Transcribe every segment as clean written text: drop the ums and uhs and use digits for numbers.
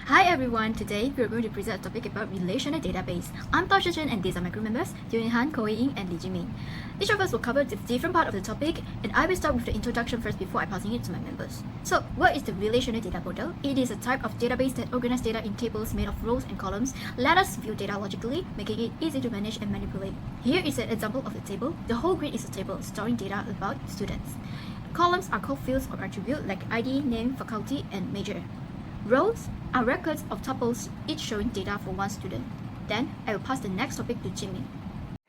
Hi everyone, today we are going to present a topic about relational database. I'm Tao Shichen and these are my crew members, Yun Han, Ko Ying and Li Jimin. Each of us will cover the different part of the topic and I will start with the introduction first before I passing it to my members. So, what is the relational data model? It is a type of database that organizes data in tables made of rows and columns. Let us view data logically, making it easy to manage and manipulate. Here is an example of the table. The whole grid is a table storing data about students. Columns are called fields or attributes like ID, name, faculty, and major. Rows are records of tuples, each showing data for one student. Then, I will pass the next topic to Jimin.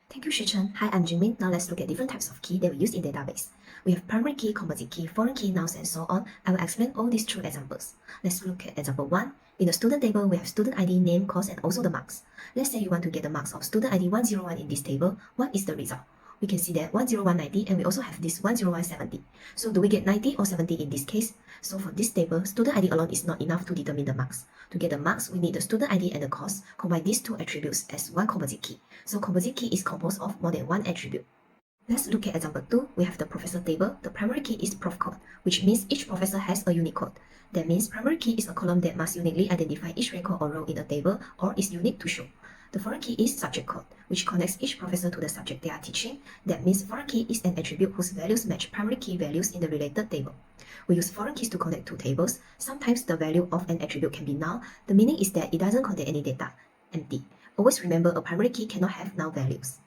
Thank you, Shichen. Hi, I'm Jimin. Now let's look at different types of key that we use in database. We have primary key, composite key, foreign key, nouns, and so on. I will explain all these through examples. Let's look at example 1. In the student table, we have student ID, name, course, and also the marks. Let's say you want to get the marks of student ID 101 in this table. What is the result? We can see that 10190 and we also have this 10170. So do we get 90 or 70 in this case? So for this table, student ID alone is not enough to determine the marks. To get the marks, we need the student ID and the course. Combine these two attributes as one composite key. So composite key is composed of more than one attribute. Let's look at example 2. We have the professor table. The primary key is prof code, which means each professor has a unique code. That means primary key is a column that must uniquely identify each record or row in a table or is unique to show. The foreign key is subject code, which connects each professor to the subject they are teaching. That means foreign key is an attribute whose values match primary key values in the related table. We use foreign keys to connect two tables. Sometimes the value of an attribute can be null. The meaning is that it doesn't contain any data, empty. Always remember a primary key cannot have null values.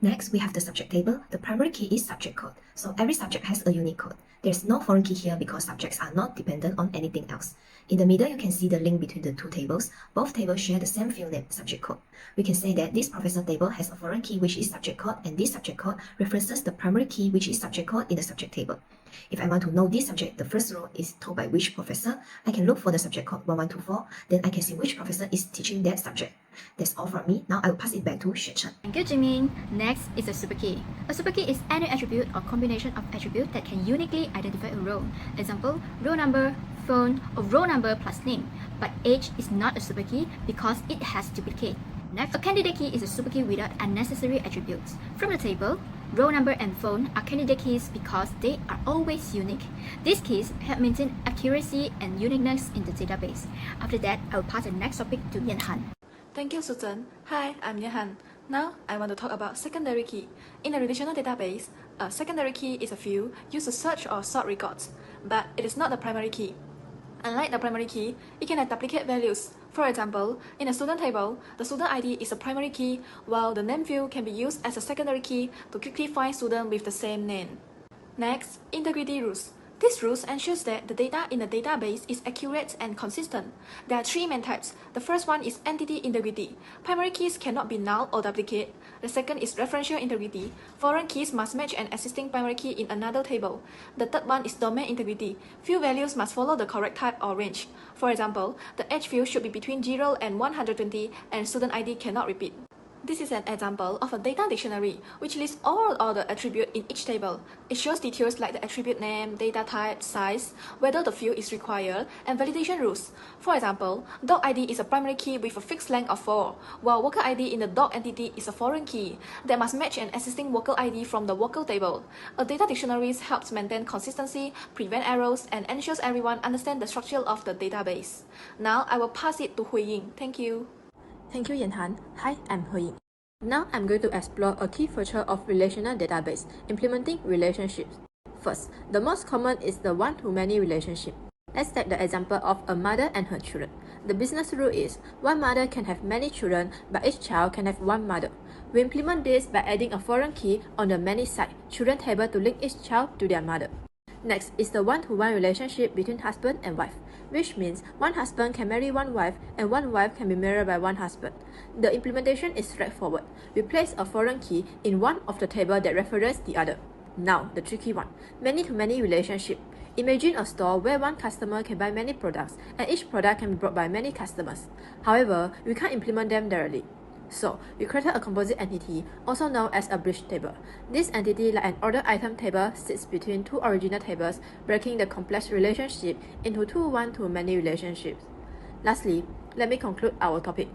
Next, we have the subject table. The primary key is subject code, so every subject has a unique code. There's no foreign key here because subjects are not dependent on anything else. In the middle, you can see the link between the two tables. Both tables share the same field name, subject code. We can say that this professor table has a foreign key which is subject code, and this subject code references the primary key which is subject code in the subject table. If I want to know this subject, the first row is told by which professor, I can look for the subject code 1124, then I can see which professor is teaching that subject. That's all from me. Now I will pass it back to Xuechen. Thank you, Jimin. Next is a superkey. A superkey is any attribute or combination of attributes that can uniquely identify a row. Example, row number, phone, or row number plus name. But age is not a superkey because it has duplicate. Next, a candidate key is a superkey without unnecessary attributes. From the table, row number and phone are candidate keys because they are always unique. These keys help maintain accuracy and uniqueness in the database. After that, I will pass the next topic to Yan Han. Thank you, Susan. Hi, I'm Yehan. Now, I want to talk about secondary key. In a relational database, a secondary key is a field used to search or sort records, but it is not the primary key. Unlike the primary key, it can have duplicate values. For example, in a student table, the student ID is a primary key, while the name field can be used as a secondary key to quickly find students with the same name. Next, integrity rules. This rules ensures that the data in the database is accurate and consistent. There are three main types. The first one is entity integrity. Primary keys cannot be null or duplicate. The second is referential integrity. Foreign keys must match an existing primary key in another table. The third one is domain integrity. Field values must follow the correct type or range. For example, the age field should be between 0 and 120 and student ID cannot repeat. This is an example of a data dictionary, which lists all the attributes in each table. It shows details like the attribute name, data type, size, whether the field is required, and validation rules. For example, dog ID is a primary key with a fixed length of 4, while worker ID in the dog entity is a foreign key that must match an existing worker ID from the worker table. A data dictionary helps maintain consistency, prevent errors, and ensures everyone understands the structure of the database. Now, I will pass it to Hui Ying. Thank you. Thank you, Yan-Han. Hi, I'm Hui. Now I'm going to explore a key feature of relational database, implementing relationships. First, the most common is the one-to-many relationship. Let's take the example of a mother and her children. The business rule is, one mother can have many children, but each child can have one mother. We implement this by adding a foreign key on the many side children table to link each child to their mother. Next is the one-to-one relationship between husband and wife, which means one husband can marry one wife and one wife can be married by one husband. The implementation is straightforward. We place a foreign key in one of the table that references the other. Now, the tricky one, many-to-many relationship. Imagine a store where one customer can buy many products and each product can be bought by many customers. However, we can't implement them directly. So, we created a composite entity, also known as a bridge table. This entity, like an order item table, sits between two original tables, breaking the complex relationship into two one-to-many relationships. Lastly, let me conclude our topic.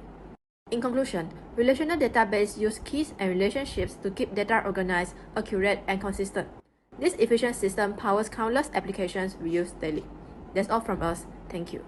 In conclusion, relational database use keys and relationships to keep data organized, accurate, and consistent. This efficient system powers countless applications we use daily. That's all from us. Thank you.